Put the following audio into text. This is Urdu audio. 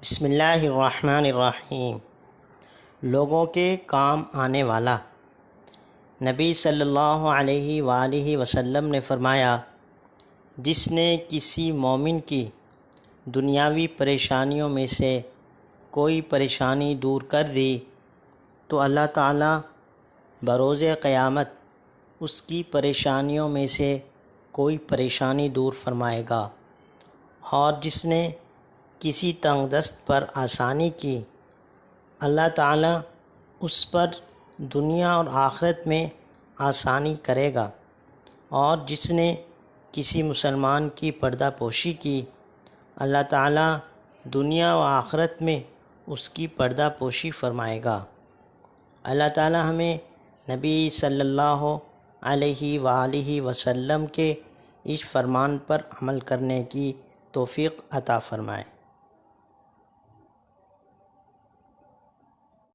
بسم اللہ الرحمن الرحیم۔ لوگوں کے کام آنے والا۔ نبی صلی اللہ علیہ وآلہ وسلم نے فرمایا، جس نے کسی مومن کی دنیاوی پریشانیوں میں سے کوئی پریشانی دور کر دی تو اللہ تعالیٰ بروز قیامت اس کی پریشانیوں میں سے کوئی پریشانی دور فرمائے گا، اور جس نے کسی تنگ دست پر آسانی کی اللہ تعالیٰ اس پر دنیا اور آخرت میں آسانی کرے گا، اور جس نے کسی مسلمان کی پردہ پوشی کی اللہ تعالیٰ دنیا و آخرت میں اس کی پردہ پوشی فرمائے گا۔ اللہ تعالیٰ ہمیں نبی صلی اللہ علیہ وآلہ وسلم کے اس فرمان پر عمل کرنے کی توفیق عطا فرمائے۔